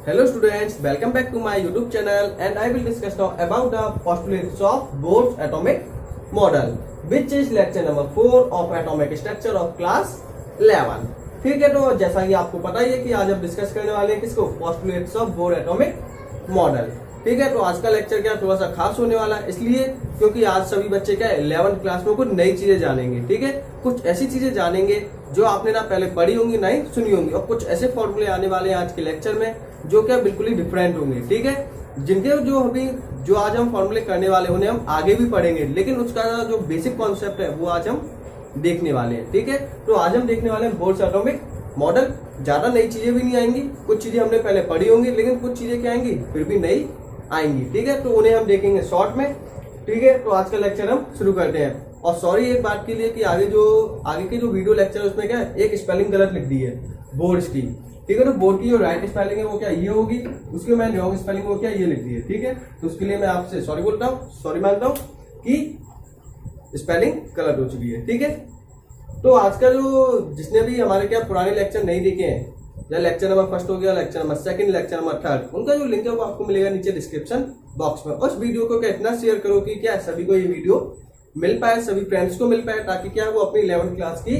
Hello students, welcome back to my YouTube channel and I will discuss now about the postulates of Bohr's atomic model which is lecture number 4 of atomic structure of class 11। ठीक है, तो जैसा कि आपको पता ही है कि आज हम डिस्कस करने वाले हैं किसको, postulates of bore atomic model. ठीक है, तो आज का लेक्चर क्या थोड़ा सा खास होने वाला है, इसलिए क्योंकि आज सभी बच्चे क्या 11th क्लास में कुछ नई चीजें जानेंगे। ठीक है, कुछ ऐसी चीजें जानेंगे जो आपने ना पहले पढ़ी होंगी ना ही सुनी होंगी, और कुछ ऐसे फॉर्मूले आने वाले हैं आज के लेक्चर में जो क्या बिल्कुल ही डिफरेंट होंगे। ठीक है, जिनके जो आज हम फॉर्मूले करने वाले उन्हें हम आगे भी पढ़ेंगे, लेकिन उसका जो बेसिक कॉन्सेप्ट है वो आज हम देखने वाले हैं। ठीक है, तो आज हम देखने वाले हैं बोर्स एटॉमिक मॉडल। ज्यादा नई चीजें भी नहीं आएंगी, कुछ चीजें हमने पहले पढ़ी होंगी, लेकिन कुछ चीजें क्या आएंगी फिर भी नई आएंगी। ठीक है, तो उन्हें हम देखेंगे शॉर्ट में। ठीक है, तो आज का लेक्चर हम शुरू करते हैं। और सॉरी एक बात के लिए कि आगे के जो वीडियो लेक्चर है उसमें क्या है, एक स्पेलिंग गलत लिख दी है बोर्ड्स की। ठीक है, तो बोर्ड की जो राइट स्पेलिंग है वो क्या ये होगी, उसके मैंने रॉन्ग स्पेलिंग वो क्या ये लिख दी है। ठीक है, तो उसके लिए मैं आपसे सॉरी बोलता हूँ, सॉरी मानता हूँ कि स्पेलिंग गलत हो चुकी है। ठीक है, तो आज का जिसने भी हमारे क्या पुराने लेक्चर नहीं देखे हैं, या लेक्चर नंबर फर्स्ट हो गया, lecture number second, lecture number third, उनका जो लिंक है वो आपको मिलेगा नीचे डिस्क्रिप्शन बॉक्स में। उस वीडियो को क्या इतना शेयर करो कि क्या सभी को ये वीडियो मिल पाए, सभी फ्रेंड्स को मिल पाए, ताकि क्या वो अपनी 11th क्लास की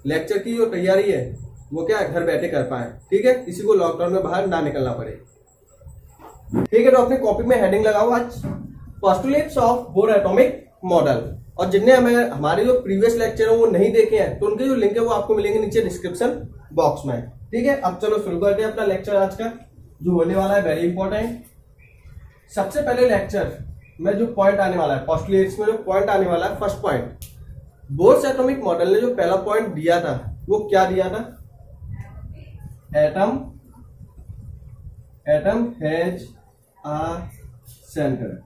लेक्चर की जो तैयारी है वो क्या घर बैठे कर पाए। ठीक है, किसी को लॉकडाउन में बाहर ना निकलना पड़े। ठीक है, तो अपनी कॉपी में हेडिंग लगाओ आज postulates of bore atomic model. और जिनने हमारे जो प्रीवियस लेक्चर है वो नहीं देखे हैं, तो उनके जो लिंक है वो आपको मिलेंगे नीचे डिस्क्रिप्शन बॉक्स में। ठीक है, अब चलो शुरू करते हैं अपना लेक्चर आज का जो होने वाला है वेरी इंपॉर्टेंट। सबसे पहले लेक्चर में जो पॉइंट आने वाला है, पोस्टुलेट्स में जो पॉइंट आने वाला है, first point, Bohr's atomic model ने जो पहला पॉइंट दिया था वो क्या दिया था, atom has a centre.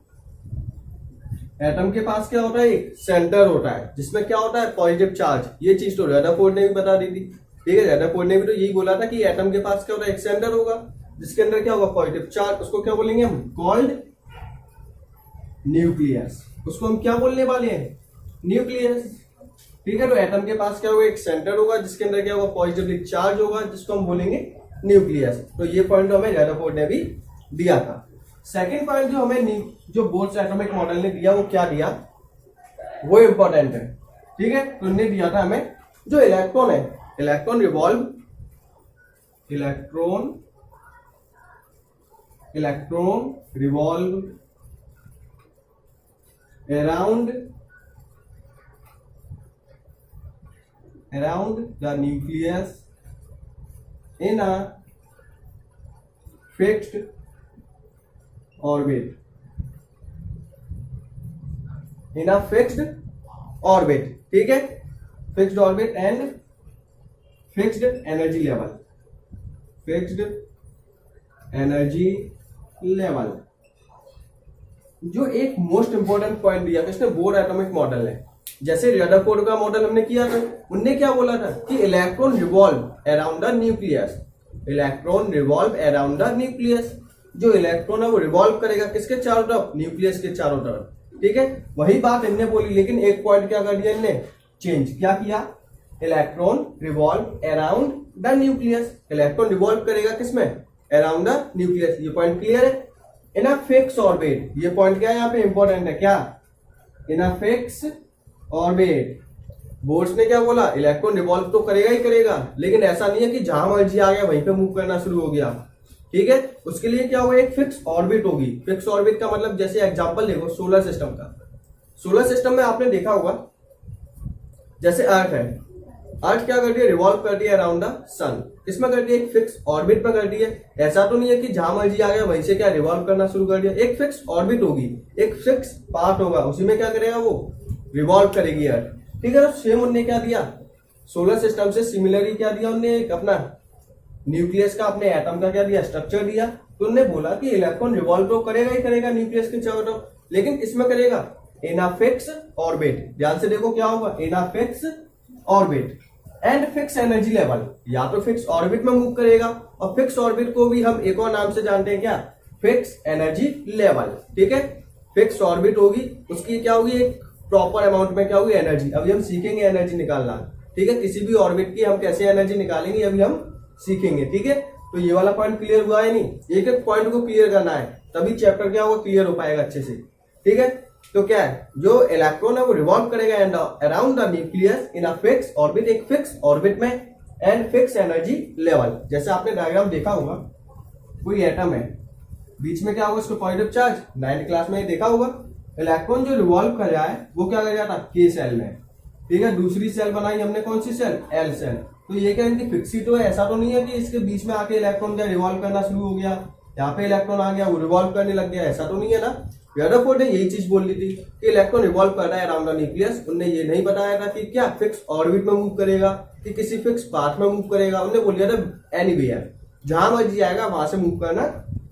Atom के पास क्या होता है, एक सेंटर होता है जिसमें क्या होता है पॉजिटिव चार्ज। ये चीज तो रदरफोर्ड ने भी बता दी थी। ठीक है, रदरफोर्ड ने भी तो यही बोला था कि एटम के पास क्या होता है, एक सेंटर होगा जिसके अंदर क्या होगा पॉजिटिव चार्ज। उसको क्या बोलेंगे हम, कॉल्ड न्यूक्लियस। उसको हम क्या बोलने वाले हैं, न्यूक्लियस। ठीक है, तो एटम के पास क्या होगा, एक सेंटर होगा जिसके अंदर क्या होगा पॉजिटिवली चार्ज होगा, जिसको हम बोलेंगे न्यूक्लियस। तो ये पॉइंट हमें रदरफोर्ड ने भी दिया था। सेकेंड पॉइंट जो हमें जो बोर्स एटॉमिक मॉडल ने दिया वो क्या दिया, वो इंपॉर्टेंट है। ठीक है, तो उन्होंने दिया था हमें जो इलेक्ट्रॉन है, electron revolve around the nucleus in a fixed orbit, ठीक है, fixed orbit and fixed energy level. जो एक मोस्ट इंपॉर्टेंट पॉइंट दिया था इसने बोर एटॉमिक मॉडल है। जैसे रदरफोर्ड का मॉडल हमने किया था, उनने क्या बोला था कि electron revolve around the nucleus. जो इलेक्ट्रॉन है वो रिवॉल्व करेगा किसके चारों तरफ, न्यूक्लियस के चारों तरफ। ठीक है, वही बात इनने बोली, लेकिन एक पॉइंट क्या कर दिया इनने, चेंज क्या किया, electron revolve around the nucleus. Electron revolve करेगा किसमें, अराउंड द न्यूक्लियस। ये पॉइंट क्लियर है। इन अ फिक्स ऑर्बिट, ये पॉइंट क्या है यहाँ पे इंपॉर्टेंट है, क्या, इन अ फिक्स ऑर्बिट। बोर्ड्स ने क्या बोला, इलेक्ट्रॉन रिवॉल्व तो करेगा ही करेगा, लेकिन ऐसा नहीं है कि जहां मर्जी आ गया वहीं पे मूव करना शुरू हो गया। ठीक है, उसके लिए क्या होगा, एक फिक्स ऑर्बिट होगी। फिक्स ऑर्बिट का मतलब जैसे एग्जांपल देखो सोलर सिस्टम का। सोलर सिस्टम में आपने देखा होगा जैसे अर्थ है, अर्थ क्या कर दिया, रिवॉल्व कर दिया अराउंड द सन। इसमें कर दिया एक फिक्स ऑर्बिट में कर दिया। ऐसा तो नहीं है कि जहां मर्जी आ गया वहीं से क्या रिवॉल्व करना शुरू कर दिया। एक फिक्स ऑर्बिट होगी, एक फिक्स पार्ट होगा, उसी में क्या करेगा वो रिवॉल्व करेगी अर्थ। ठीक है, तो सेम उनने क्या दिया, सोलर सिस्टम से सिमिलरली क्या दिया उनने, एक अपना न्यूक्लियस का, अपने एटम का क्या दिया, स्ट्रक्चर दिया। तो उन्होंने बोला कि इलेक्ट्रॉन रिवॉल्व तो करेगा ही करेगा न्यूक्लियस के चारों तरफ, लेकिन किसमें करेगा, इन अ फिक्स ऑर्बिट। ध्यान से देखो क्या होगा, in a fix orbit and fix energy level. या तो फिक्स ऑर्बिट में मूव करेगा, और फिक्स ऑर्बिट को भी हम एक और नाम से जानते हैं, क्या, फिक्स एनर्जी लेवल। ठीक है, फिक्स ऑर्बिट होगी, उसकी क्या होगी, एक प्रॉपर अमाउंट में क्या होगी एनर्जी। अभी हम सीखेंगे एनर्जी निकालना। ठीक है, किसी भी ऑर्बिट की हम कैसे एनर्जी निकालेंगे अभी हम सीखेंगे। ठीक है, तो ये वाला पॉइंट क्लियर हुआ है नहीं, एक एक पॉइंट को क्लियर करना है, तभी चैप्टर क्या होगा, क्लियर हो पाएगा अच्छे से। ठीक है, तो क्या है, जो इलेक्ट्रॉन है वो रिवॉल्व करेगा and around the nucleus in a fix orbit, एक फिक्स ऑर्बिट में, एंड फिक्स एनर्जी लेवल। जैसे आपने डायग्राम देखा होगा, कोई एटम है, बीच में क्या होगा, उसको पॉजिटिव चार्ज, 9th क्लास में देखा होगा। इलेक्ट्रॉन जो रिवॉल्व कर रहा है वो क्या कर रहा था, के सेल में। ठीक है, दूसरी सेल बनाई हमने, कौन सी सेल, एल सेल। तो ये क्या इनकी फिक्स ही तो है, ऐसा तो नहीं है कि इसके बीच में आके इलेक्ट्रॉन क्या रिवॉल्व करना शुरू हो गया, यहाँ पे इलेक्ट्रॉन आ गया वो रिवॉल्व करने लग गया, ऐसा तो नहीं है ना। रदरफोर्ड ने यही चीज बोल दी थी कि इलेक्ट्रॉन रिवॉल्व कर रहा है अराउंड द न्यूक्लियस। उन्होंने ये नहीं बताया था कि क्या फिक्स ऑर्बिट में मूव करेगा कि किसी फिक्स पाथ में मूव करेगा। उन्होंने बोल दिया था एनीवेयर, जहां मर्जी जाएगा वहां से मूव करना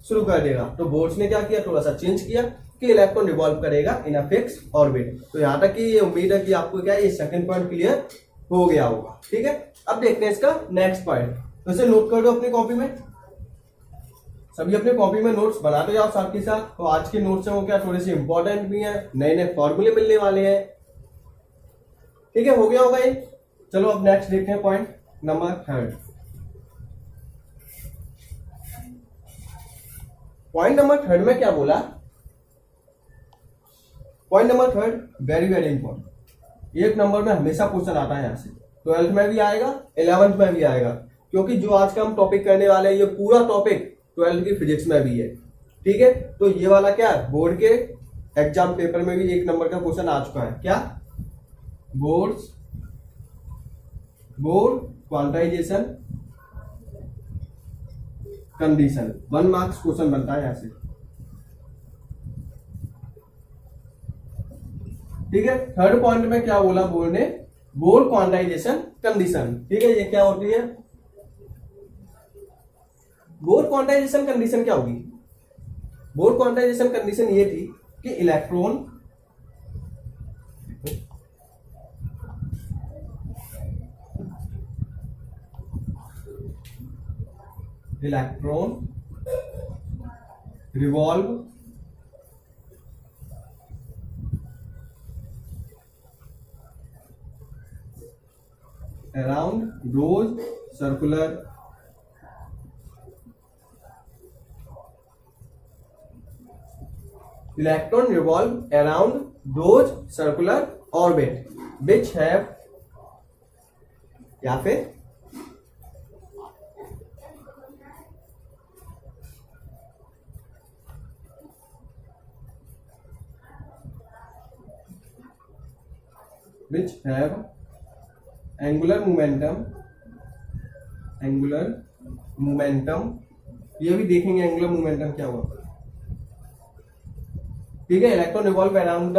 शुरू कर देगा। तो बोर्ड्स ने क्या किया, थोड़ा सा चेंज किया कि इलेक्ट्रॉन रिवॉल्व करेगा इन अ फिक्स ऑर्बिट। तो यहाँ तक की ये उम्मीद है कि आपको क्या ये सेकंड पॉइंट क्लियर हो गया होगा। ठीक है, अब देखते हैं इसका नेक्स्ट पॉइंट। तो इसे नोट कर दो अपनी कॉपी में, सभी अपने कॉपी में नोट्स बनाते जाओ साथ के साथ। तो आज के नोट्स हैं वो क्या थोड़े से इंपॉर्टेंट भी हैं, नए नए फॉर्मूले मिलने वाले हैं। ठीक है, हो गया होगा ये। चलो अब नेक्स्ट देखते हैं पॉइंट नंबर 3। पॉइंट नंबर 3 में क्या बोला, point number 3 very very important, एक नंबर में हमेशा क्वेश्चन आता है यहाँ से, 12th में भी आएगा, 11th में भी आएगा, क्योंकि जो आज का हम टॉपिक करने वाले हैं ये पूरा टॉपिक 12th की फिजिक्स में भी है। ठीक है, तो ये वाला क्या है, बोर्ड के एग्जाम पेपर में भी 1 नंबर का क्वेश्चन आ चुका है। क्या, board quantization condition, 1 marks question बनता है यहां से। ठीक है, थर्ड पॉइंट में क्या बोला बोर्ड ने, बोर्ड क्वांटाइजेशन कंडीशन। ठीक है, ये क्या होती है, बोर्ड क्वांटाइजेशन कंडीशन क्या होगी, बोर्ड क्वांटाइजेशन कंडीशन ये थी कि electron revolve around those circular electron revolve around those circular orbit which have, या फिर which have angular momentum, ये भी देखेंगे एंगुलर मोमेंटम क्या हुआ। ठीक है, electron revolve around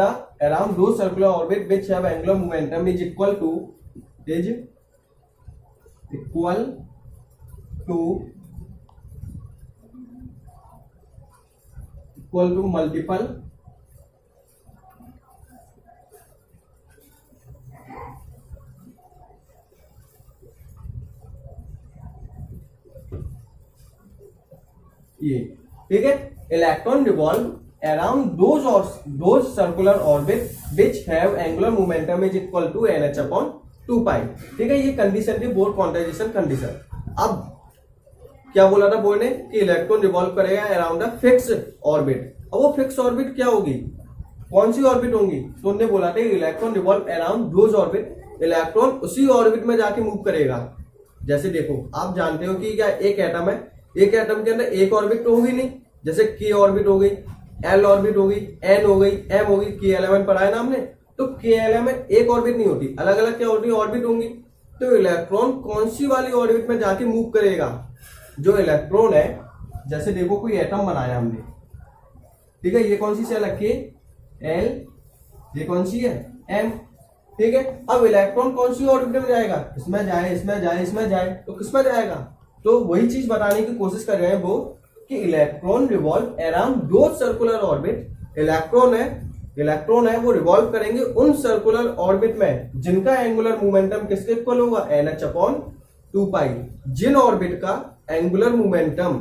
those circular orbit which have angular momentum is equal to multiple ये। ठीक है, electron revolve around those circular orbit which have angular momentum is equal to NH/2π। ठीक है, ये कंडीशन थी बोर्ड क्वांटाइजेशन कंडीशन। अब क्या बोला था बोर्ड ने कि इलेक्ट्रॉन रिवॉल्व करेगा अराउंड द फिक्स ऑर्बिट। अब वो फिक्स ऑर्बिट क्या होगी, कौन सी ऑर्बिट होंगी, तो उन्होंने बोला था electron revolve around those orbit, electron उसी ऑर्बिट में जाके मूव करेगा। जैसे देखो, आप जानते हो कि क्या एक एटम है, एक एटम के अंदर एक ऑर्बिट तो होगी नहीं, जैसे k ऑर्बिट हो गई, l ऑर्बिट हो गई, n हो गई, m हो गई, k11 पढ़ा है ना हमने। तो k11 में एक ऑर्बिट नहीं होती, अलग अलग क्या होती है, ऑर्बिट होंगी। तो इलेक्ट्रॉन कौन सी वाली ऑर्बिट में जाके मूव करेगा, जो इलेक्ट्रॉन है, जैसे देखो कोई एटम बनाया हमने। ठीक है, ये कौन सी सेल है, k, l, ये कौन सी है, m। ठीक है, अब इलेक्ट्रॉन कौन सी ऑर्बिट में जाएगा, इसमें जाए, इसमें जाए, इसमें जाए, तो किसमें जाएगा। तो वही चीज बताने की कोशिश कर रहे हैं वो कि electron revolve around those circular orbit. Electron है वो रिवॉल्व करेंगे उन सर्कुलर ऑर्बिट में जिनका एंगुलर मोमेंटम किसके इक्वल होगा, NH/2π। जिन ऑर्बिट का एंगुलर मोमेंटम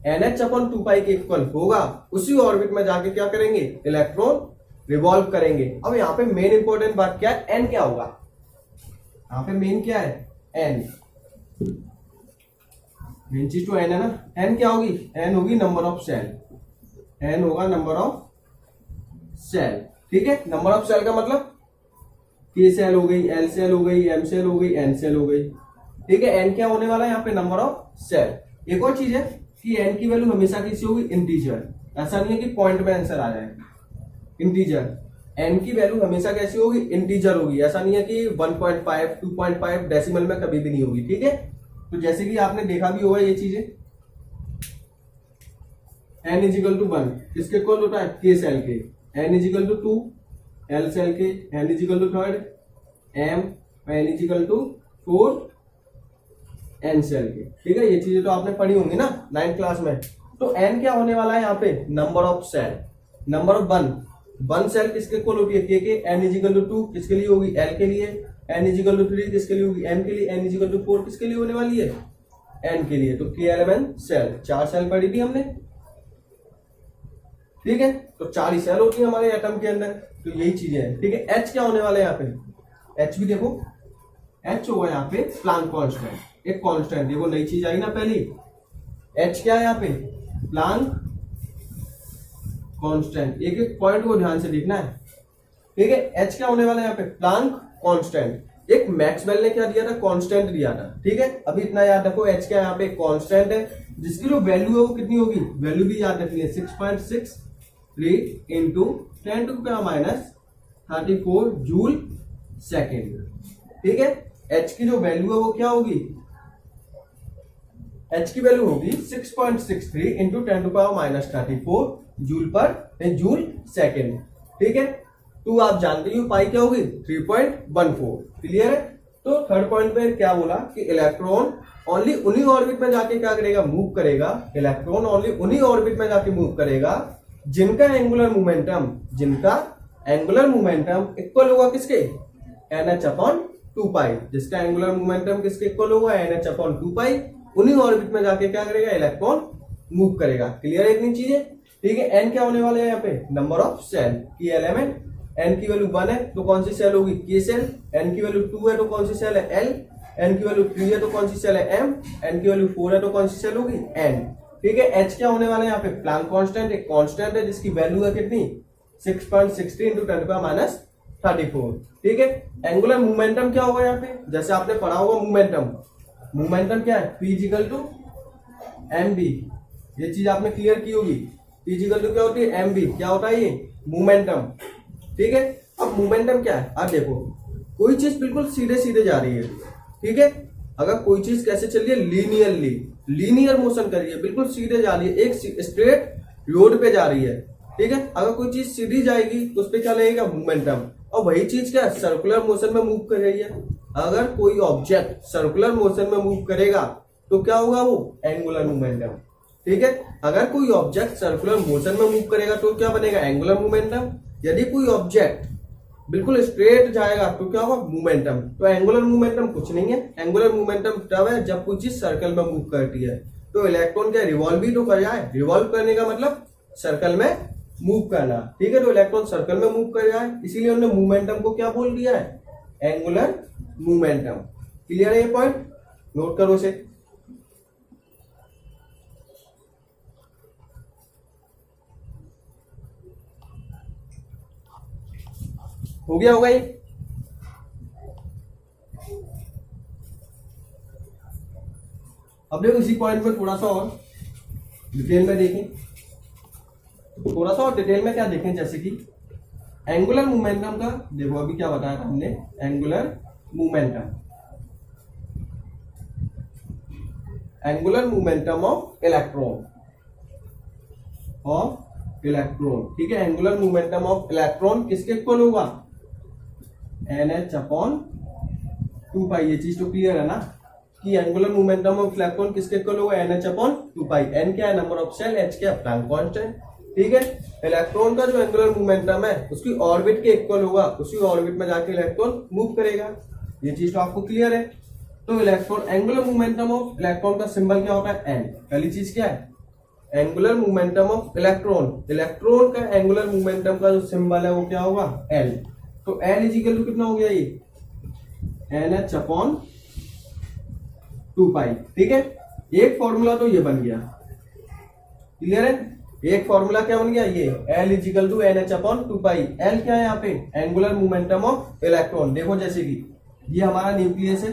NH/2π के इक्वल होगा, उसी ऑर्बिट में जाके क्या करेंगे, इलेक्ट्रॉन रिवॉल्व करेंगे। अब यहाँ पे मेन इंपॉर्टेंट बात क्या है, n क्या होगा, यहाँ पे मेन क्या है, n इंचीज टू एन है ना, एन क्या होगी, एन होगी नंबर ऑफ सेल, एन होगा नंबर ऑफ सेल, ठीक है। नंबर ऑफ सेल का मतलब के सेल हो गई, एल सेल हो गई, एम सेल हो गई, एन सेल हो गई, ठीक है। एन क्या होने वाला है यहाँ पे, नंबर ऑफ सेल। एक और चीज है कि एन की वैल्यू हमेशा कैसी होगी, इंटीजर, ऐसा नहीं है कि पॉइंट में आंसर आ जाए, इंटीजर। एन की वैल्यू हमेशा कैसी होगी, इंटीजर होगी, ऐसा नहीं है कि 1.5 2.5 डेसिमल में कभी भी नहीं होगी, ठीक है। तो जैसे कि आपने देखा भी होगा ये चीजें, एन इजिकल टू 1 किसके इक्वल होता है, के सेल के, n equal to 2 L shell के, n equal to 3 M, n equal to 4 N shell के, ठीक है। ये चीजें तो आपने पढ़ी होंगी ना 9th क्लास में। तो एन क्या होने वाला है यहाँ पे, number of cell, number of one cell किसके इक्वल होती है, के, एन इजिकल टू 2 किसके लिए होगी, एल के लिए, एन इजिकल टू 3 किसके लिए होगी, एम के लिए, एन इजिकल टू 4 किसके लिए होने वाली है, एन के लिए। तो K L M N cell, 4 cell पढ़ी थी हमने, ठीक है। तो 4 ही सेल होती है हमारे एटम के अंदर, तो यही चीजें हैं, ठीक है। एच क्या होने वाला है यहाँ पे, एच भी देखो, एच होगा यहाँ पे प्लांक कांस्टेंट, एक कांस्टेंट, देखो नई चीज आई ना पहली, एच क्या है यहाँ पे, प्लांक कांस्टेंट। एक एक पॉइंट को ध्यान से देखना है, ठीक है। एच क्या होने वाला है यहाँ पे, प्लांक कांस्टेंट। एक मैक्सवेल ने क्या दिया था, कांस्टेंट दिया था, ठीक है। अभी इतना याद रखो, एच क्या यहाँ पे कांस्टेंट है, जिसकी जो वैल्यू है वो कितनी होगी, वैल्यू भी याद रखनी है, 6.63 into 10 to power minus 34 joule second, ठीक है। एच की जो वैल्यू है वो क्या होगी, एच की वैल्यू होगी 6.63 into 10 to power minus 34 joule second, ठीक है। टू आप जानते ही हो, पाई क्या होगी 3.14, क्लियर है। तो थर्ड पॉइंट पे क्या बोला कि इलेक्ट्रॉन ओनली उन्हीं ऑर्बिट में जाके क्या करेगा, मूव करेगा, इलेक्ट्रॉन ओनली उन्हीं ऑर्बिट में जाके मूव करेगा जिनका एंगुलर मोमेंटम इक्वल होगा किसके, NH अपॉन 2 पाई, जिसका एंगुलर मोमेंटम किसके इक्वल होगा, NH अपॉन 2 पाई, उन्हीं ऑर्बिट में जाके क्या करेगा, इलेक्ट्रॉन मूव करेगा, क्लियर है इतनी चीजें, ठीक है। एन क्या होने वाला है यहाँ पे, नंबर ऑफ सेल की एलिमेंट, एन की वैल्यू 1 है तो कौन सी सेल होगी, के सेल, एन की वैल्यू 2 है तो कौन सी सेल है, एल, एन की वैल्यू 3 है तो कौन सी सेल है, एम, एन की वैल्यू 4 है तो कौन सी सेल होगी, एन, ठीक है। एच क्या होने वाला है यहाँ पे, प्लांक कांस्टेंट, एक कांस्टेंट है जिसकी वैल्यू है कितनी, 6.63 इंटू 10 पावर माइनस 34, ठीक है। एंगुलर मोमेंटम क्या होगा यहाँ पे, जैसे आपने पढ़ा होगा मोमेंटम क्या है, P इक्वल टू mb, ये चीज आपने क्लियर की होगी, P इक्वल टू क्या होती है, mb, क्या होता है ये मोमेंटम, ठीक है। अब मोमेंटम क्या है, अब देखो कोई चीज बिल्कुल सीधे सीधे जा रही है, ठीक है। अगर कोई चीज कैसे चल रही है, लीनियर मोशन कर रही है, बिल्कुल सीधे जा रही है, एक स्ट्रेट रोड पे जा रही है, ठीक है। अगर कोई चीज सीधी जाएगी तो उस पर क्या लगेगा, मोमेंटम, और वही चीज क्या सर्कुलर मोशन में मूव कर रही है। अगर कोई ऑब्जेक्ट सर्कुलर मोशन में मूव करेगा तो क्या होगा, वो एंगुलर मोमेंटम, ठीक है। अगर कोई ऑब्जेक्ट सर्कुलर मोशन में मूव करेगा तो क्या बनेगा, एंगुलर मोमेंटम। यदि कोई ऑब्जेक्ट बिल्कुल स्ट्रेट जाएगा तो क्या होगा, मोमेंटम। तो एंगुलर मोमेंटम कुछ नहीं है, एंगुलर मोमेंटम तब है जब कोई चीज सर्कल में मूव करती है। तो इलेक्ट्रॉन क्या रिवॉल्व भी तो कर जाए, रिवॉल्व करने का मतलब सर्कल में मूव करना, ठीक है। तो इलेक्ट्रॉन सर्कल में मूव कर जाए, इसीलिए उन्होंने मोमेंटम को क्या बोल दिया है, एंगुलर मोमेंटम, क्लियर है ये पॉइंट, नोट करो इसे। हो गया होगा ये, अब देखो इसी पॉइंट पर थोड़ा सा और डिटेल में देखें, थोड़ा सा और डिटेल में क्या देखें, जैसे कि एंगुलर मोमेंटम का देखो, अभी क्या बताया था हमने, एंगुलर मोमेंटम ऑफ इलेक्ट्रॉन, ठीक है। एंगुलर मोमेंटम ऑफ इलेक्ट्रॉन किसके इक्वल होगा, NH अपॉन 2 पाई, ये चीज तो क्लियर है ना कि एंगुलर मोमेंटम ऑफ इलेक्ट्रॉन किसके इक्वल होगा, NH अपॉन 2 पाई। N क्या है, नंबर ऑफ सेल, H क्या है, प्लांक कांस्टेंट, ठीक है। इलेक्ट्रॉन का जो एंगुलर मोमेंटम है उसकी ऑर्बिट के इक्वल होगा, उसी ऑर्बिट में जाके इलेक्ट्रॉन मूव करेगा, ये चीज तो आपको क्लियर है। तो electron angular momentum of electron का सिंबल क्या होता है, N। पहली चीज क्या है, एंगुलर मोमेंटम ऑफ इलेक्ट्रॉन का एंगुलर मोमेंटम का जो सिंबल है वो क्या होगा, L। तो L इजिकल टू कितना हो गया ये, NH अपॉन 2 पाई, ठीक है। एक फॉर्मूला तो ये बन गया, क्लियर है। एक फॉर्मूला क्या बन गया, ये L equal to NH upon 2 pi. L क्या है यहाँ पे, एंगुलर मोमेंटम ऑफ इलेक्ट्रॉन। देखो जैसे कि ये हमारा न्यूक्लियस है,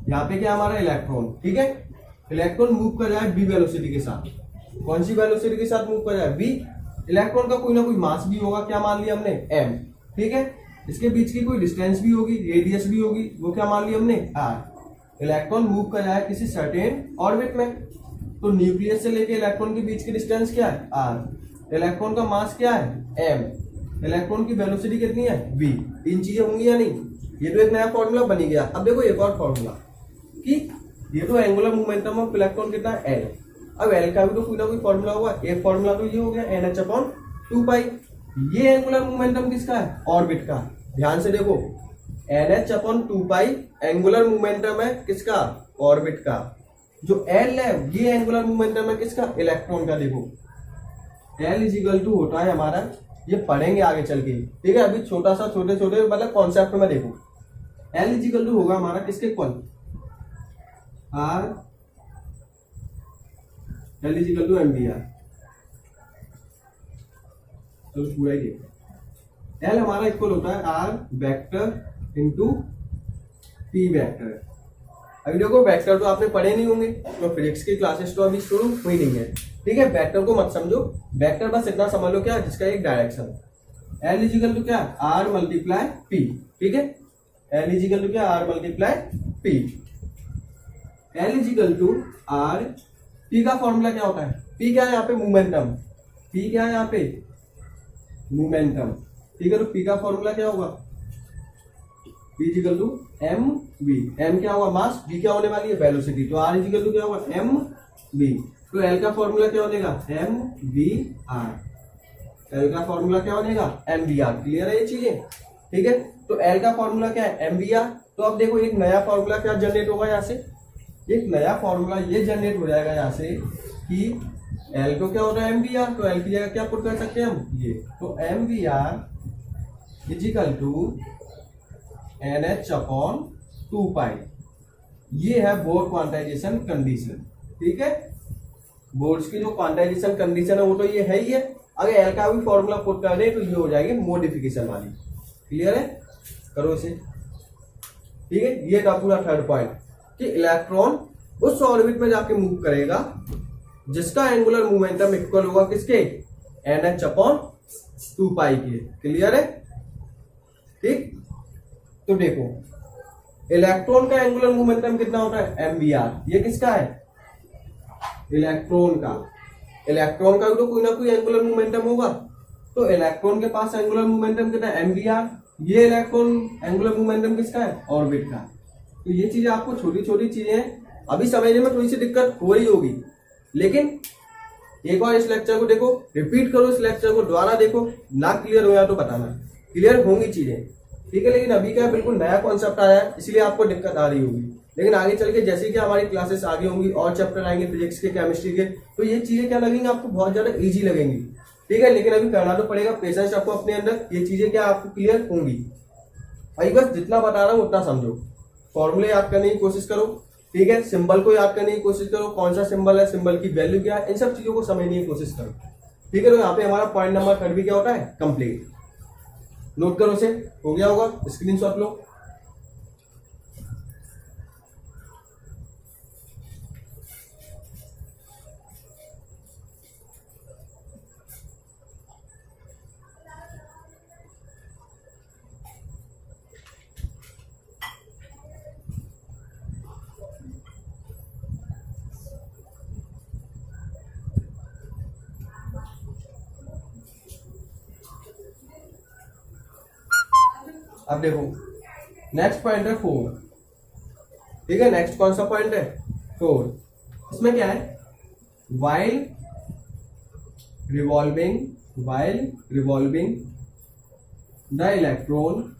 यहाँ पे क्या हमारा इलेक्ट्रॉन, ठीक है। इलेक्ट्रॉन मूव कर रहा है v वेलोसिटी के साथ। कौन सी वेलोसिटी के साथ मूव कर रहा है, v। इलेक्ट्रॉन का कोई ना कोई मास भी होगा, क्या मान लिया हमने, m, ठीक है। इसके बीच की कोई डिस्टेंस भी होगी, रेडियस भी होगी, वो क्या मान लिया हमने, r। इलेक्ट्रॉन मूव कर रहा है किसी सर्टेन ऑर्बिट में, तो न्यूक्लियस से लेके इलेक्ट्रॉन के बीच की डिस्टेंस क्या है, r। इलेक्ट्रॉन का मास क्या है, m। इलेक्ट्रॉन की वेलोसिटी कितनी है, v। तीन चीजें होंगी या नहीं। ये तो एक नया फॉर्मूला बनी गया। अब देखो एक और फॉर्मूला कि ये तो एंगुलर मोमेंटम ऑफ इलेक्ट्रॉन कितना है, l। अब l का भी तो कोई ना कोई फॉर्मूला होगा। एक फॉर्मूला तो ये हो गया NH अपॉन 2 पाई। ये एंगुलर मोमेंटम किसका है, ऑर्बिट का। ध्यान से देखो, NH अपॉन 2 पाई एंगुलर मोमेंटम है किसका, ऑर्बिट का। जो L है ये एंगुलर मोमेंटम है किसका, इलेक्ट्रॉन का। देखो L इजिकल टू होता है हमारा, ये पढ़ेंगे आगे चल के, ठीक है। अभी छोटा सा छोटे छोटे मतलब कॉन्सेप्ट में देखो, L इजिकल टू होगा हमारा किसके equal, R, L equal to MVR। तो पूरा ही देखो, L हमारा इक्वल होता है R vector into P vector. अभी देखो वेक्टर तो आपने पढ़े नहीं होंगे, तो फिजिक्स की क्लासेस तो अभी शुरू हुई नहीं है, ठीक है। वेक्टर को मत समझो, वेक्टर बस इतना समझ लो क्या, जिसका एक डायरेक्शन। L इजिकल टू क्या, R मल्टीप्लाई P, ठीक है। L इजिकल टू क्या, R multiply P। L equal to R, P का फॉर्मूला क्या होता है, P क्या है यहाँ पे, मोमेंटम। P क्या है यहाँ पे, मोमेंटम, ठीक है। तो P का फॉर्मूला क्या होगा, P equal to mv। m क्या होगा, मास, v क्या होने वाली है, वेलोसिटी। तो R इजिकल टू क्या होगा, mv। तो L का फॉर्मूला क्या बनेगा, mvr। L का फॉर्मूला क्या बनेगा, mvr। क्लियर है ये चीजें, ठीक है। तो L का फॉर्मूला क्या है, mvr। तो अब देखो एक नया फॉर्मूला क्या जनरेट होगा यहाँ से, एक नया फॉर्मूला ये जनरेट हो जाएगा यहाँ से कि L को क्या होता है, mvr। तो L की जगह क्या पुट कर सकते हैं हम, ये। तो mvr equal to NH upon 2 pi. ये है बोर क्वांटाइजेशन कंडीशन, ठीक है। बोर्ड्स की जो क्वांटाइजेशन कंडीशन है वो तो ये है ही है। अगर एल का भी फॉर्मूला पुट कर दे तो ये हो जाएगी मॉडिफिकेशन वाली। क्लियर है, करो इसे, ठीक है। ये था पूरा थर्ड पॉइंट कि इलेक्ट्रॉन उस ऑर्बिट में जाके मूव करेगा जिसका एंगुलर मोमेंटम इक्वल होगा किसके, NH अपॉन 2 पाई के। क्लियर है, ठीक। तो देखो इलेक्ट्रॉन का एंगुलर मोमेंटम कितना होता है, mvr। ये किसका है, इलेक्ट्रॉन का। इलेक्ट्रॉन का भी तो कोई ना कोई एंगुलर मोमेंटम होगा, तो इलेक्ट्रॉन के पास एंगुलर मोमेंटम कितना है, mvr। ये इलेक्ट्रॉन एंगुलर मोमेंटम किसका है, ऑर्बिट का। तो ये चीजें आपको छोटी छोटी चीजें अभी समझने में थोड़ी सी दिक्कत हो रही होगी, लेकिन एक बार इस लेक्चर को देखो, रिपीट करो इस लेक्चर को, दोबारा देखो, ना क्लियर हो या तो बताना, क्लियर होंगी चीजें, ठीक है। लेकिन अभी क्या बिल्कुल नया कॉन्सेप्ट आया है, इसलिए आपको दिक्कत आ रही होगी। लेकिन आगे चल के जैसे कि हमारी क्लासेस आगे होंगी और चैप्टर आएंगे फिजिक्स के, केमिस्ट्री के, तो ये चीजें क्या लगेंगी आपको, बहुत ज्यादा इजी लगेंगी, ठीक है। लेकिन अभी करना तो पड़ेगा, पेशेंस आपको अपने अंदर, ये चीजें क्या आपको क्लियर होंगी। भाई बस जितना बता रहा हूँ उतना समझो, फॉर्मूले याद करने की कोशिश करो, ठीक है। सिंबल को याद करने की कोशिश करो, कौन सा सिंबल है, सिंबल की वैल्यू क्या है, इन सब चीजों को समझने की कोशिश करो, ठीक है। तो यहाँ पे हमारा पॉइंट नंबर 3 भी क्या होता है, कंप्लीट। नोट करो उसे, हो गया होगा, स्क्रीनशॉट लो। अब देखो नेक्स्ट पॉइंट है 4, ठीक है। नेक्स्ट कौन सा पॉइंट है, 4। इसमें क्या है, while revolving the electron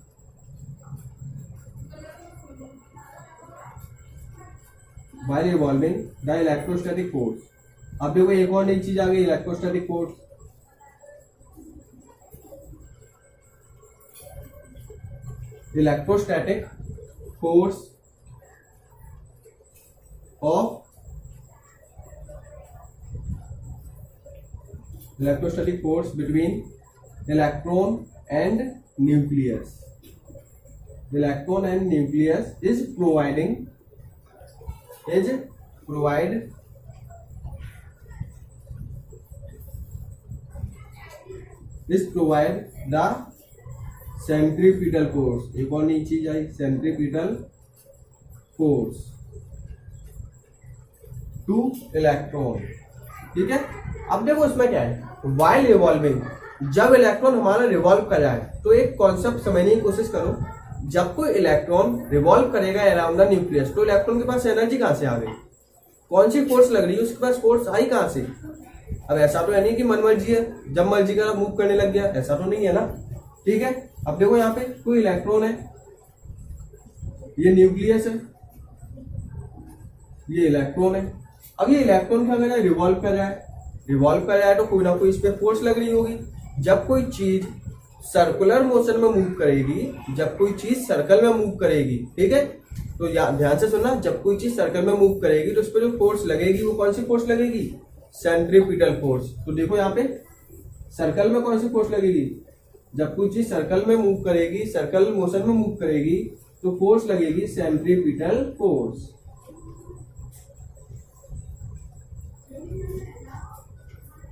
while revolving the electrostatic force। अब देखो एक और नई चीज आ गई, electrostatic force. Electrostatic force of electrostatic force between electron and nucleus. Electron and nucleus is provide the centripetal force. एक और नई चीज आई, centripetal force to electron. ठीक है, अब देखो इसमें क्या है, while revolving, जब इलेक्ट्रॉन हमारा रिवॉल्व कर रहा है, तो एक कॉन्सेप्ट समझने की कोशिश करो। जब कोई इलेक्ट्रॉन रिवॉल्व करेगा अराउंड द न्यूक्लियस, तो इलेक्ट्रॉन के पास एनर्जी कहां से आ गई, कौन सी फोर्स लग रही है, उसके पास फोर्स आई कहां से। अब ऐसा तो है नहीं कि मन मर्जी है, जब मर्जी का मूव करने लग गया, ऐसा तो नहीं है ना। ठीक है, अब देखो यहाँ पे कोई इलेक्ट्रॉन है, ये न्यूक्लियस है, ये इलेक्ट्रॉन है। अब ये इलेक्ट्रॉन क्या कर रहा है, रिवॉल्व कर रहा है, तो कोई ना कोई इस पे फोर्स लग रही होगी। जब कोई चीज सर्कुलर मोशन में मूव करेगी, जब कोई चीज सर्कल में मूव करेगी, ठीक है, तो ध्यान से सुनना, जब कोई चीज सर्कल में मूव करेगी तो उस पर जो फोर्स लगेगी वो कौन सी फोर्स लगेगी, सेंट्रीपिटल फोर्स। तो देखो यहाँ पे सर्कल में कौन सी फोर्स लगेगी, जब कोई चीज सर्कल में मूव करेगी, सर्कल मोशन में मूव करेगी, तो फोर्स लगेगी सेंट्रीपिटल फोर्स।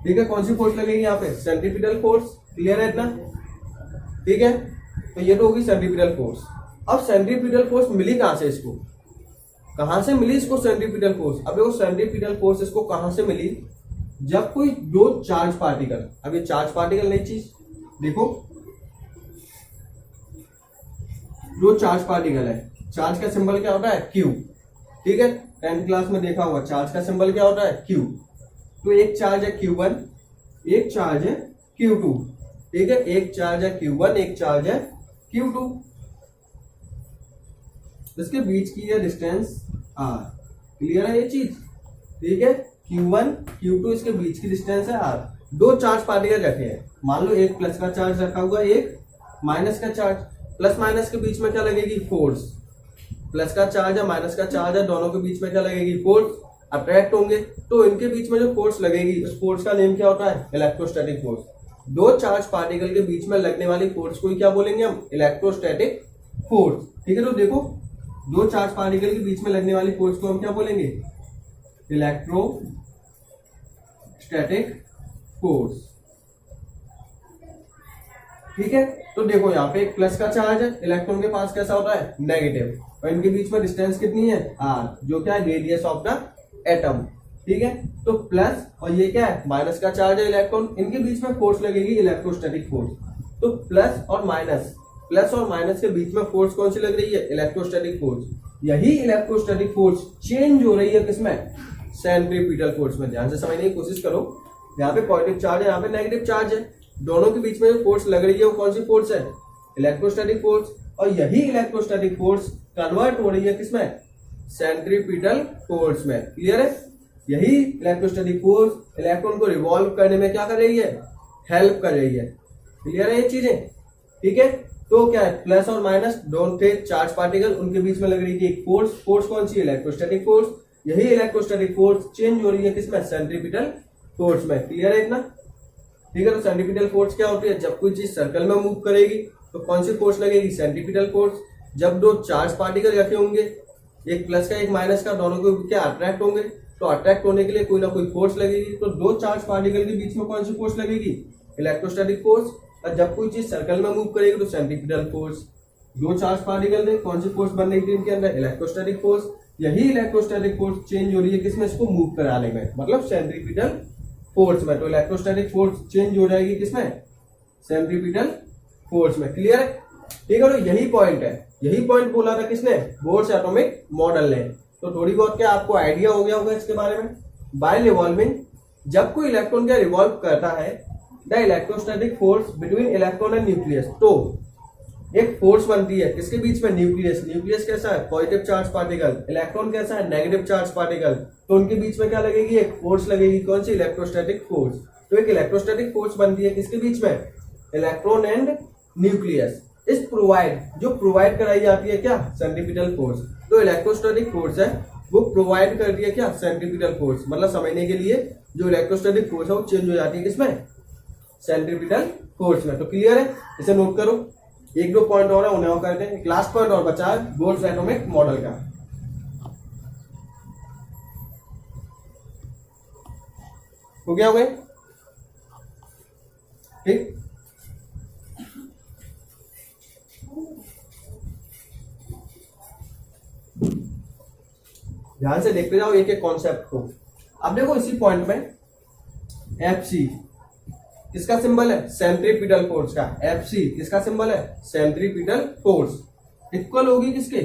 ठीक है, कौन सी फोर्स लगेगी यहाँ पे, सेंट्रीपिटल फोर्स। क्लियर है इतना, ठीक है, तो ये तो होगी सेंट्रीपिटल फोर्स। अब सेंट्रीपिटल फोर्स मिली कहां से, इसको कहां से मिली इसको सेंट्रीपिटल फोर्स। अब देखो सेंट्रीपिटल फोर्स इसको कहां से मिली, जब कोई दो चार्ज पार्टिकल, अब ये चार्ज पार्टिकल नई चीज देखो, दो चार्ज पार्टिकल है, चार्ज का सिंबल क्या होता है, क्यू। ठीक है, 10th क्लास में देखा हुआ, चार्ज का सिंबल क्या होता है, क्यू। तो एक चार्ज है Q1, एक चार्ज है Q2। ठीक है, एक चार्ज है Q1, एक चार्ज है Q2। इसके बीच की ये डिस्टेंस R। क्लियर है ये चीज, ठीक है, Q1 Q2 इसके बीच की डिस्टेंस है R। दो चार्ज पार्टिकल रखे हैं, मान लो एक प्लस का चार्ज रखा हुआ, एक माइनस का चार्ज। प्लस माइनस के बीच में क्या लगेगी, फोर्स। प्लस का चार्ज है, माइनस का चार्ज है, दोनों के बीच में क्या लगेगी, फोर्स। अट्रैक्ट होंगे, तो इनके बीच में जो फोर्स लगेगी, उस फोर्स का नेम क्या होता है, इलेक्ट्रोस्टैटिक फोर्स। दो चार्ज पार्टिकल के बीच में लगने वाली फोर्स को क्या बोलेंगे हम, इलेक्ट्रोस्टैटिक फोर्स। ठीक है, तो देखो दो चार्ज पार्टिकल के बीच में लगने वाली फोर्स को हम क्या बोलेंगे, इलेक्ट्रोस्टैटिक फोर्स। ठीक है, तो देखो यहाँ पे एक प्लस का चार्ज है, इलेक्ट्रॉन के पास कैसा होता है, नेगेटिव, और इनके बीच में डिस्टेंस कितनी है, R, जो क्या है, रेडियस ऑफ द एटम। ठीक है, तो प्लस और ये क्या है, माइनस का चार्ज है, इलेक्ट्रॉन, इनके बीच में फोर्स लगेगी इलेक्ट्रोस्टैटिक फोर्स। तो प्लस और माइनस के बीच में फोर्स कौन सी लग रही है, इलेक्ट्रोस्टैटिक फोर्स। यही इलेक्ट्रोस्टैटिक फोर्स चेंज हो रही है किसमें, सेंट्रीपिटल फोर्स में। ध्यान से समझने की कोशिश करो, यहाँ पे पॉजिटिव चार्ज है, यहाँ पे नेगेटिव चार्ज है, दोनों के बीच में जो फोर्स लग रही है वो कौन सी फोर्स है, इलेक्ट्रोस्टैटिक फोर्स। और यही इलेक्ट्रोस्टैटिक फोर्स कन्वर्ट हो रही है किसमें, सेंट्रीपिटल फोर्स में। क्लियर है, यही इलेक्ट्रोस्टैटिक फोर्स इलेक्ट्रॉन को रिवॉल्व करने में क्या कर रही है, हेल्प कर रही है। क्लियर है ये चीजें, ठीक है। तो क्या है, प्लस और माइनस दोनों थे चार्ज पार्टिकल, उनके बीच में लग रही थी एक फोर्स। फोर्स कौन सी, इलेक्ट्रोस्टैटिक फोर्स। यही इलेक्ट्रोस्टैटिक फोर्स चेंज हो रही है किसमें, सेंट्रीपिटल फोर्स में। क्लियर है इतना, ठीक है। तो सेंट्रीपिटल फोर्स क्या होती है, जब कोई चीज सर्कल में मूव करेगी तो कौन सी फोर्स लगेगी, सेंट्रीपिटल फोर्स। जब दो चार्ज पार्टिकल रखे होंगे, एक प्लस का एक माइनस का, दोनों को क्या अट्रैक्ट होंगे, तो अट्रैक्ट होने के लिए कोई ना कोई फोर्स लगेगी। तो दो चार्ज पार्टिकल के बीच में कौन सी फोर्स लगेगी, इलेक्ट्रोस्टैटिक फोर्स। और जब कोई चीज सर्कल में मूव करेगी तो सेंट्रीपिटल फोर्स। दो चार्ज पार्टिकल में कौन सी फोर्स बन रही थी इनके अंदर, इलेक्ट्रोस्टैटिक फोर्स। यही इलेक्ट्रोस्टैटिक फोर्स चेंज हो रही है किसमें, इसको मूव कराने में, मतलब सेंट्रीपिटल फोर्स में। तो इलेक्ट्रोस्टैटिक फोर्स चेंज हो जाएगी किसमें, सेंट्रीपिटल फोर्स में। क्लियर है, ठीक है। तो यही पॉइंट है, यही पॉइंट बोला था किसने, बोर्स एटॉमिक मॉडल ने। तो थोड़ी बहुत क्या आपको आइडिया हो गया होगा इसके बारे में। बाय रिवॉल्विंग, जब कोई इलेक्ट्रॉन क्या रिवॉल्व करता है, the electrostatic force between electron and nucleus, तो एक फोर्स बनती है किसके बीच में, न्यूक्लियस। न्यूक्लियस कैसा है, पॉजिटिव चार्ज पार्टिकल। इलेक्ट्रॉन कैसा है, नेगेटिव चार्ज पार्टिकल। तो उनके बीच में क्या लगेगी, एक फोर्स लगेगी, कौन सी, इलेक्ट्रोस्टैटिक फोर्स। तो एक इलेक्ट्रोस्टैटिक फोर्स बनती है किसके बीच में, इलेक्ट्रॉन एंड न्यूक्लियस। इस प्रोवाइड, जो प्रोवाइड कराई जाती है क्या, सेंट्रीपिटल फोर्स। तो इलेक्ट्रोस्टैटिक फोर्स है वो प्रोवाइड करती है क्या, सेंट्रीपिटल फोर्स। मतलब समझने के लिए जो इलेक्ट्रोस्टैटिक फोर्स है वो चेंज हो जाती है किसमें, सेंट्रीपिटल फोर्स में। तो क्लियर है, इसे नोट करो। एक दो पॉइंट और है, उन्हें और करते हैं। एक लास्ट पॉइंट और बचा है बोल्ट्ज एटॉमिक मॉडल का। हो गया ठीक। ध्यान से देखते जाओ एक एक कॉन्सेप्ट को। अब देखो इसी पॉइंट में एफसी किसका सिंबल है? सेंट्रीपिटल फोर्स का। एफसी किसका सिंबल है? Centripetal force. इक्वल होगी किसके?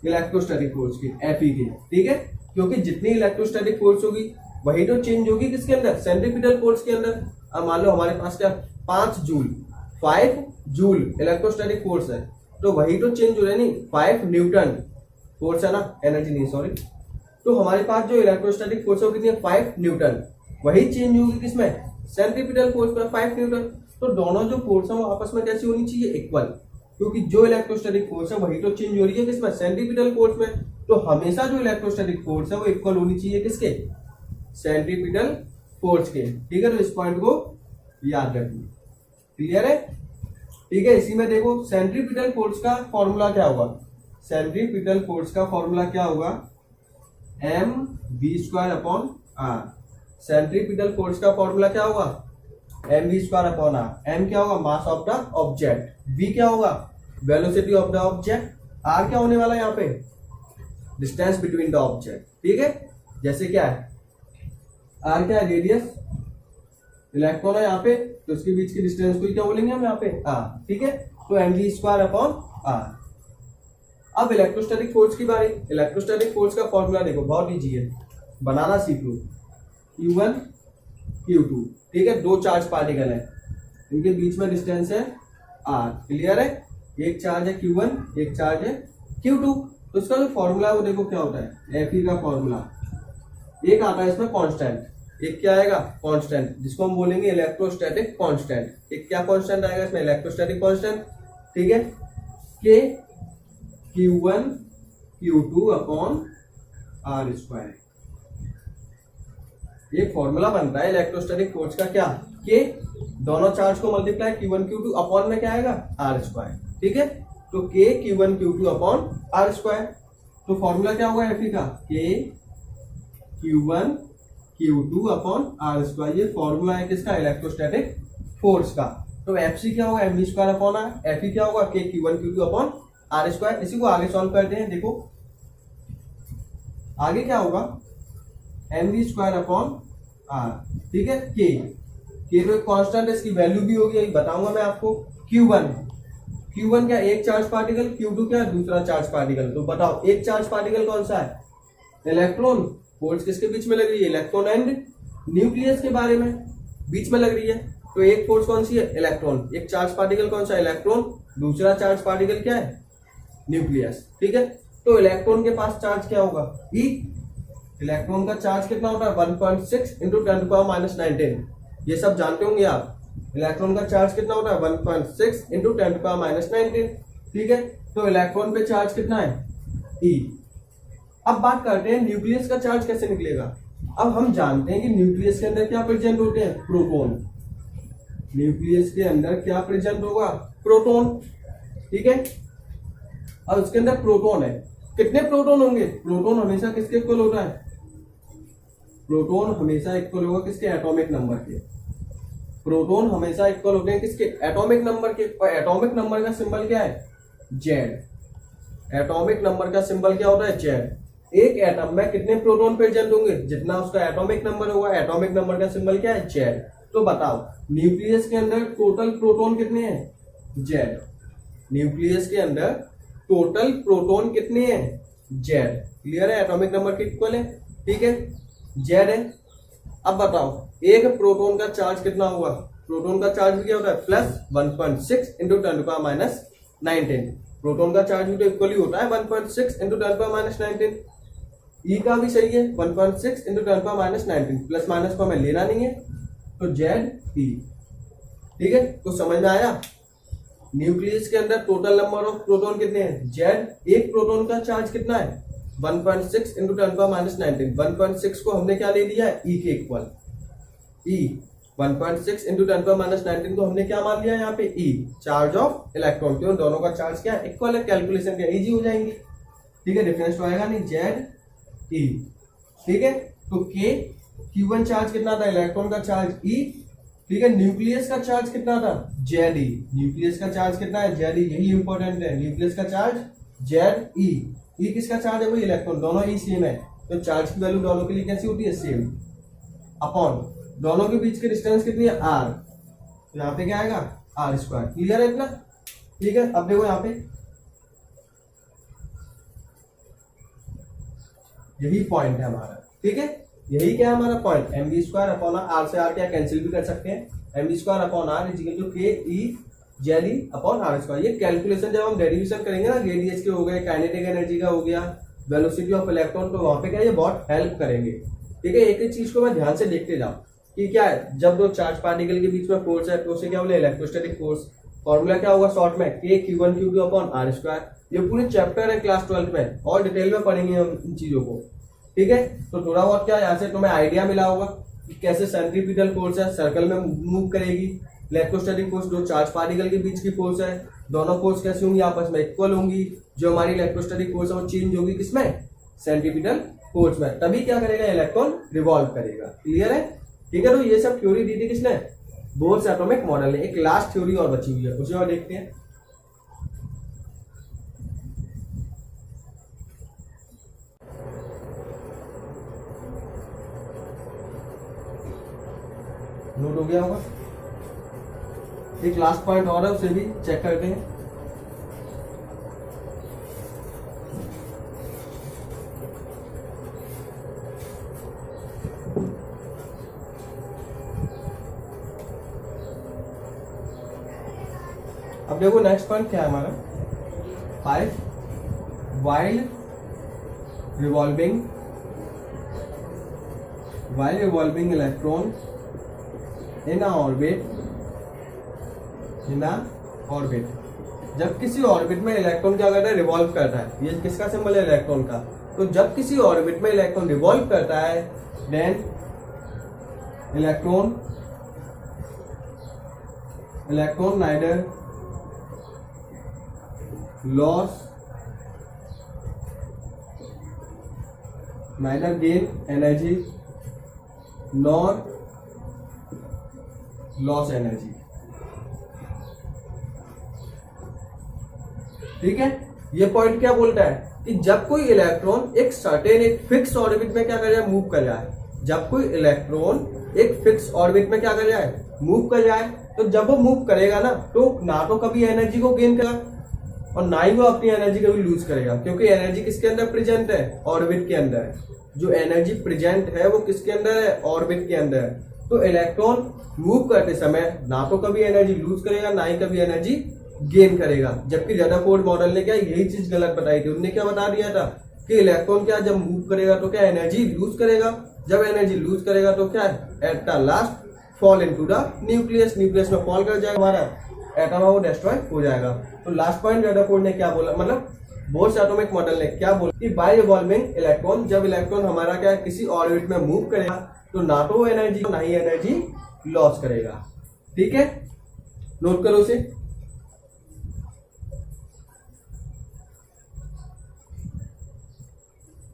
इलेक्ट्रोस्टैटिक फोर्स की, एफई की। ठीक है, क्योंकि जितनी इलेक्ट्रोस्टैटिक फोर्स होगी वही तो चेंज होगी किसके अंदर? सेंट्रीपिटल फोर्स के अंदर। अब मान लो हमारे पास क्या 5 जूल 5 जूल इलेक्ट्रोस्टैटिक फोर्स है, तो वही तो चेंज हो रहा है। नहीं, 5 न्यूटन फोर्स है ना, एनर्जी नहीं सॉरी। तो हमारे पास जो इलेक्ट्रोस्टैटिक फोर्स है कितनी है? 5 न्यूटन। वही चेंज होगी किसमें? सेंट्रीपिटल फोर्स में 5 न्यूटन। तो दोनों जो फोर्स है वो आपस में कैसी होनी चाहिए? इक्वल, क्योंकि जो इलेक्ट्रोस्टैटिक फोर्स है वही तो चेंज हो रही है किसमें? सेंट्रीपिटल फोर्स में। तो हमेशा जो इलेक्ट्रोस्टैटिक फोर्स है वो इक्वल होनी चाहिए किसके? सेंट्रीपिटल फोर्स के। ठीक है, तो इस पॉइंट को याद रखिए। क्लियर है? ठीक है, इसी में देखो सेंट्रीपिटल फोर्स का फॉर्मूला क्या होगा? सेंट्रीपिटल फोर्स का फॉर्मूला क्या होगा? mv²/r। सेंट्रीपिटल फोर्स का फॉर्मूला क्या होगा? mv²/r। m क्या होगा? Mass of the object. v क्या होगा? Velocity of the object. r क्या होने वाला है यहाँ पे? Distance between the object. ठीक है, जैसे क्या है r क्या है? रेडियस। इलेक्ट्रॉन है यहाँ पे, तो उसके बीच की डिस्टेंस को क्या बोलेंगे हम यहाँ पे? r। ठीक है, तो mv²/r। अब इलेक्ट्रोस्टैटिक फोर्स की बारी। इलेक्ट्रोस्टैटिक फोर्स का फॉर्मूला देखो, बहुत इजी है, बनाना सीख लो। Q1 Q2। ठीक है, दो चार्ज पार्टिकल है, इनके बीच में डिस्टेंस है r। क्लियर है? एक चार्ज है Q1, एक चार्ज है Q2। तो इसका जो फॉर्मूला है वो देखो क्या होता है? Fe का फॉर्मूला। एक आता है इसमें कांस्टेंट, एक क्या आएगा? कांस्टेंट, जिसको हम बोलेंगे इलेक्ट्रोस्टैटिक कांस्टेंट। एक क्या कांस्टेंट आएगा इसमें? Electrostatic constant. ठीक है, K Q1 Q2/r²। ये फॉर्मूला बनता है इलेक्ट्रोस्टैटिक फोर्स का। क्या? K दोनों चार्ज को मल्टीप्लाई Q1 Q2 अपॉन में क्या आएगा? r²। ठीक है, तो K Q1 Q2/r²। तो फॉर्मूला क्या होगा Fe का? K Q1 Q2/r²। ये फॉर्मूला है किसका? इलेक्ट्रोस्टैटिक फोर्स का। तो Fc क्या होगा? mv²/r। Fe क्या होगा? K Q1 Q2/r²। इसी को आगे सॉल्व करते हैं। देखो आगे क्या होगा? mv²/r। ठीक है, K तो एक कांस्टेंट है, इसकी वैल्यू भी होगी, यही बताऊंगा मैं आपको। Q1 क्या? एक चार्ज पार्टिकल। Q2 क्या? दूसरा चार्ज पार्टिकल। तो बताओ एक चार्ज पार्टिकल कौन सा है? इलेक्ट्रॉन। फोर्स किसके बीच में लग रही है? इलेक्ट्रॉन एंड न्यूक्लियस के बारे में बीच में लग रही है। तो एक फोर्स कौन सी है? इलेक्ट्रॉन। एक चार्ज पार्टिकल कौन सा? इलेक्ट्रॉन। दूसरा चार्ज पार्टिकल क्या है? न्यूक्लियस। ठीक है, तो इलेक्ट्रॉन के पास चार्ज क्या होगा? E। इलेक्ट्रॉन का चार्ज कितना होता है? 1.6 × 10⁻19। ये सब जानते होंगे आप। इलेक्ट्रॉन का चार्ज कितना होता है? 1.6 × 10⁻19। ठीक है, तो इलेक्ट्रॉन पे चार्ज कितना है? E। अब बात करते हैं न्यूक्लियस का चार्ज कैसे निकलेगा। अब हम जानते हैं कि न्यूक्लियस के अंदर क्या प्रेजेंट होते हैं? प्रोटॉन। न्यूक्लियस के अंदर क्या प्रेजेंट होगा? प्रोटॉन। ठीक है, अब उसके अंदर प्रोटॉन है। कितने प्रोटॉन होंगे? प्रोटॉन हमेशा किसके इक्वल होता है? प्रोटॉन हमेशा इक्वल होगा किसके? एटॉमिक नंबर के। प्रोटॉन हमेशा इक्वल होते हैं किसके? एटॉमिक नंबर के। और एटॉमिक नंबर का सिंबल क्या है? जेड। एटॉमिक नंबर का सिंबल क्या होता है? जेड। एक एटम में कितने प्रोटॉन प्रेजेंट होंगे? जितना उसका एटॉमिक नंबर होगा। एटॉमिक नंबर का सिंबल क्या है? जेड। तो बताओ न्यूक्लियस के अंदर टोटल प्रोटॉन कितने हैं? जेड। न्यूक्लियस के अंदर टोटल प्रोटॉन कितने हैं? जेड। क्लियर है? एटॉमिक नंबर के इक्वल है। ठीक है, जेड है। अब बताओ एक प्रोटॉन का चार्ज कितना होगा? प्रोटॉन का चार्ज क्या होता है? +1.6 × 10⁻19। प्रोटॉन का चार्ज भी तो इक्वली होता है 1.6 × 10⁻19। ई का भी सही है 1.6 × 10⁻19। प्लस माइनस को हमें लेना नहीं है, तो जेड ई। ठीक है, तो समझ में आया? न्यूक्लियस के अंदर टोटल नंबर ऑफ प्रोटॉन कितने हैं? जेड। एक प्रोटॉन का चार्ज कितना है? 1.6 × 10⁻19। 1.6 को हमने क्या ले लिया है? ई के इक्वल। ई 1.6 इंटू 10⁻⁻19 को हमने क्या मान लिया यहाँ पे ई, चार्ज ऑफ इलेक्ट्रॉन। क्यों, दोनों का चार्ज क्या इक्वल है, कैलकुलेशन क्या इजी हो जाएंगी। ठीक है, डिफरेंस तो आएगा नहीं, जेड ई। ठीक है, तो के Q1 चार्ज कितना था, इलेक्ट्रॉन का चार्ज ई। ठीक है, न्यूक्लियस का चार्ज कितना था, जेड ई। न्यूक्लियस का चार्ज कितना है, जेड ई, यही इंपॉर्टेंट है। न्यूक्लियस का चार्ज जेड ई। ई किसका चार्ज है, वही इलेक्ट्रॉन, दोनों ई सेम है, तो चार्ज की वैल्यू दोनों के लिए कैसी होती है, सेम। अपॉन दोनों के बीच की डिस्टेंस कितनी है, आर, तो यहाँ पे क्या आएगा, आर स्क्वायर। क्लियर है इतना। ठीक है, अब देखो यहाँ पे यही पॉइंट है हमारा। ठीक है, यही क्या है हमारा point, M B square upon R, से आर क्या कैंसिल भी कर सकते हैं, M B square upon R is equal to K E Z E upon R square. ये कैलकुलेशन जब हम डेरिवेशन करेंगे ना, रेडियस के हो गए, काइनेटिक एनर्जी का हो गया, वेलोसिटी ऑफ इलेक्ट्रॉन, तो वहां पे क्या ये बहुत हेल्प करेंगे। ठीक है, एक एक चीज को मैं ध्यान से देखते जाओ कि क्या है, जब दो चार्ज पार्टिकल के बीच में फोर्स है तो उसे क्या बोले, इलेक्ट्रोस्टैटिक फोर्स। फॉर्मूला क्या होगा शॉर्ट में, के Q1 Q2 upon R square. ये पूरे चैप्टर है क्लास 12 में, और डिटेल में पढ़ेंगे हम इन चीजों को। ठीक है, तो थोड़ा बहुत क्या यहाँ से तुम्हें आइडिया मिला होगा कि कैसे सेंट्रीपिटल फोर्स है, सर्कल में मूव करेगी। इलेक्ट्रोस्टैटिक फोर्स, जो चार्ज पार्टिकल के बीच की फोर्स है, दोनों फोर्स कैसी होंगी, आपस में इक्वल होंगी। जो हमारी इलेक्ट्रोस्टैटिक फोर्स है वो चेंज होगी किसमें, सेंट्रीपिटल फोर्स में, तभी क्या करेगा, इलेक्ट्रॉन रिवॉल्व करेगा। क्लियर है। ठीक है, तो ये सब थ्योरी दी थी किसने, बोर्स एटॉमिक मॉडल ने। एक लास्ट थ्योरी और बची हुई है, उसे और देखते हैं। नोट हो गया होगा। एक लास्ट पॉइंट और है, उसे भी चेक करते हैं। अब देखो नेक्स्ट पॉइंट क्या है हमारा, 5 while revolving electron in a orbit। जब किसी ऑर्बिट में इलेक्ट्रॉन क्या करता है, रिवॉल्व करता है। ये किसका सिंबल है, इलेक्ट्रॉन का। तो जब किसी ऑर्बिट में इलेक्ट्रॉन रिवॉल्व करता है, then electron neither gain energy nor loss energy। ठीक है, ये पॉइंट क्या बोलता है कि जब कोई इलेक्ट्रॉन एक सर्टेन एक फिक्स ऑर्बिट में क्या कर जाए, मूव कर जाए। जब कोई इलेक्ट्रॉन एक फिक्स ऑर्बिट में क्या कर जाए, मूव कर जाए, तो जब वो मूव करेगा ना, तो ना तो कभी एनर्जी को गेन करेगा और ना ही वो अपनी एनर्जी कभी लूज करेगा, क्योंकि एनर्जी किसके अंदर प्रेजेंट है, ऑर्बिट के अंदर। जो एनर्जी प्रेजेंट है वो किसके अंदर है, ऑर्बिट के अंदर। तो इलेक्ट्रॉन मूव करते समय ना तो कभी एनर्जी लूज करेगा, ना ही कभी एनर्जी गेन करेगा। जबकि रदरफोर्ड मॉडल ने क्या यही चीज गलत बताई थी। उन्होंने क्या बता दिया था कि इलेक्ट्रॉन क्या जब मूव करेगा तो क्या एनर्जी लूज करेगा, जब एनर्जी लूज करेगा तो क्या at the last fall into the nucleus. Nucleus में फॉल कर जाएगा, हमारा एटम है वो डिस्ट्रॉय हो जाएगा। तो लास्ट पॉइंट रदरफोर्ड ने क्या बोला, मतलब बोर्स एटॉमिक मॉडल ने क्या बोला कि बाय रिवॉल्विंग इलेक्ट्रॉन, जब इलेक्ट्रॉन हमारा क्या किसी ऑर्बिट में मूव करेगा तो ना तो एनर्जी ना ही एनर्जी लॉस करेगा। ठीक है, नोट करो उसे।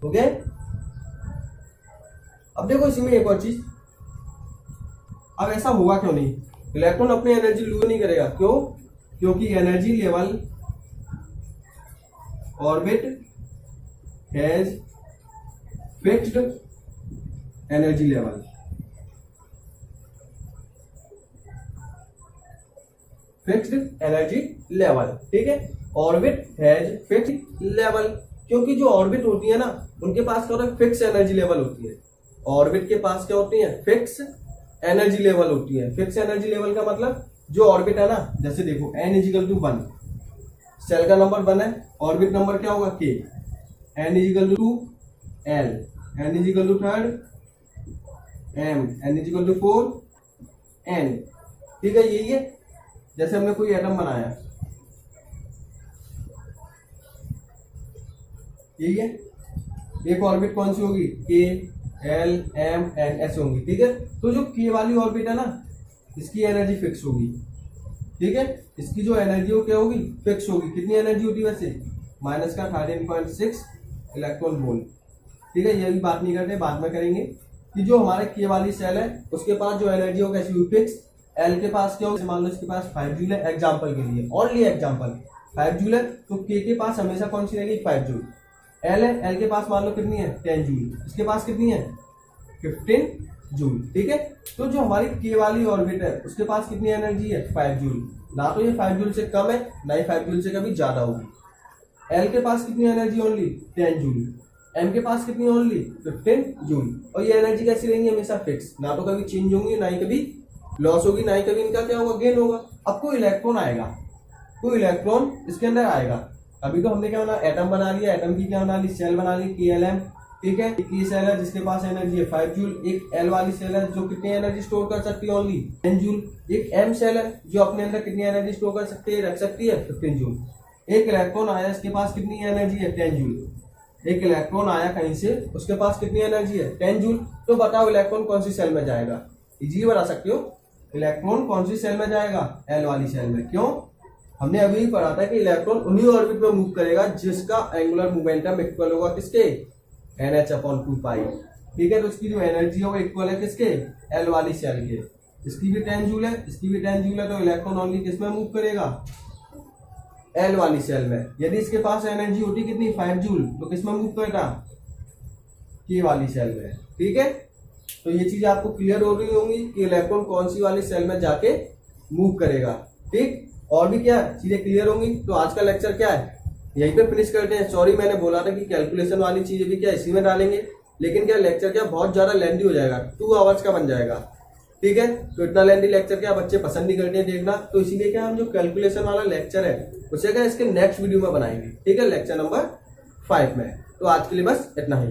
ओके, अब देखो इसी में एक और चीज, अब ऐसा होगा क्यों नहीं, इलेक्ट्रॉन अपनी एनर्जी लूज नहीं करेगा। क्यों, क्योंकि energy level orbit has fixed energy level. Fixed energy level. ठीक है, ऑर्बिट हैज फिक्स्ड लेवल, क्योंकि जो ऑर्बिट होती है ना उनके पास क्या होता है, फिक्स एनर्जी लेवल होती है। ऑर्बिट के पास क्या होती है, फिक्स एनर्जी लेवल होती है। फिक्स एनर्जी लेवल का मतलब जो ऑर्बिट है ना, जैसे देखो n इजिकल टू 1, सेल का नंबर 1 है, ऑर्बिट नंबर क्या होगा k, n equal to 2 l, n equal to 3 m, n equal to 4 n। ठीक है, यही है। जैसे हमने कोई एटम बनाया, यही है। एक ऑर्बिट कौन सी होगी, k l m n s होंगी। ठीक है, तो जो k वाली ऑर्बिट है ना, इसकी एनर्जी फिक्स होगी, ठीक है। इसकी जो एनर्जी हो क्या होगी, फिक्स होगी। कितनी एनर्जी होती है वैसे, माइनस का 13.6 इलेक्ट्रॉन वोल्ट, ठीक है। ये भी बात नहीं करते, बाद में करेंगे। कि जो हमारे के वाली सेल है उसके पास जो एनर्जी हो कैसी हुई, फिक्स। एल के पास क्या हो, मान लो इसके पास 5 जूल है, एग्जाम्पल के लिए, ओनली एग्जाम्पल 5 जूल है, तो के पास हमेशा कौन सी रहेगी, 5 जूल। एल है, एल के पास मान लो कितनी है, 10 जूल, इसके पास कितनी है, 15 जूल, ठीक है। तो जो हमारी के वाली ऑर्बिट है उसके पास कितनी एनर्जी है, 5 जूल। ना तो ये 5 जूल से कम है, ना ही 5 जूल से कभी ज्यादा होगी। एल के पास कितनी एनर्जी, ओनली 10 जूल। एम के पास कितनी, ओनली 15 जूल। और ये एनर्जी कैसी रहेंगी, हमेशा फिक्स, ना तो कभी चेंज होंगी, ना ही कभी लॉस होगी, ना ही कभी इनका क्या होगा, गेन होगा। अब कोई इलेक्ट्रॉन आएगा, कोई इलेक्ट्रॉन इसके अंदर आएगा। अभी तो हमने क्या बना, एटम बना लिया, एटम की क्या बना ली, सेल बना ली, KLM, ठीक है। एक ये सेल है जिसके पास एनर्जी है 5 जूल, एक एल वाली सेल है जो कितनी एनर्जी स्टोर कर सकती है, ओनली 10 जूल। एक एम सेल है जो अपने अंदर कितनी एनर्जी स्टोर कर सकती है, रख सकती है 15 जूल। एक इलेक्ट्रॉन आया, इसके पास कितनी एनर्जी है, 10 जूल। एक इलेक्ट्रॉन आया कहीं से, उसके पास कितनी एनर्जी है, 10 जूल। तो बताओ इलेक्ट्रॉन कौन सी सेल में जाएगा, इजीली बता सकते हो। इलेक्ट्रॉन कौन सी सेल में जाएगा, एल वाली सेल में। क्यों, हमने अभी ही पढ़ा था कि इलेक्ट्रॉन उन्हीं ऑर्बिट में मूव करेगा जिसका एंगुलर मोमेंटम इक्वल होगा किसके, NH/2π, ठीक है। तो इसकी जो एनर्जी है वो इक्वल है किसके, एल वाली सेल के। इसकी भी 10 जूल है, इसकी भी 10 जूल है, तो इलेक्ट्रॉन ओनली किस में मूव करेगा, एल वाली सेल में। यदि इसके पास एनर्जी होती कितनी, 5 जूल, तो किस में मूव करेगा, के वाली सेल में, ठीक है। तो ये चीज आपको क्लियर हो रही होंगी कि इलेक्ट्रॉन कौन सी वाली सेल में जाके मूव करेगा, ठीक। और भी क्या चीजें क्लियर होंगी। तो आज का लेक्चर क्या है, यहीं पे फिनिश करते हैं। सॉरी, मैंने बोला था कि कैलकुलेशन वाली चीजें भी क्या इसी में डालेंगे, लेकिन क्या लेक्चर क्या बहुत ज्यादा लेंथी हो जाएगा, 2 आवर्स का बन जाएगा, ठीक है। तो इतना लेंथी लेक्चर क्या बच्चे पसंद नहीं करते हैं देखना, तो इसीलिए क्या हम जो कैलकुलेशन वाला लेक्चर है उसे क्या इसके नेक्स्ट वीडियो में बनाएंगे, ठीक है, लेक्चर नंबर 5 में। तो आज के लिए बस इतना ही।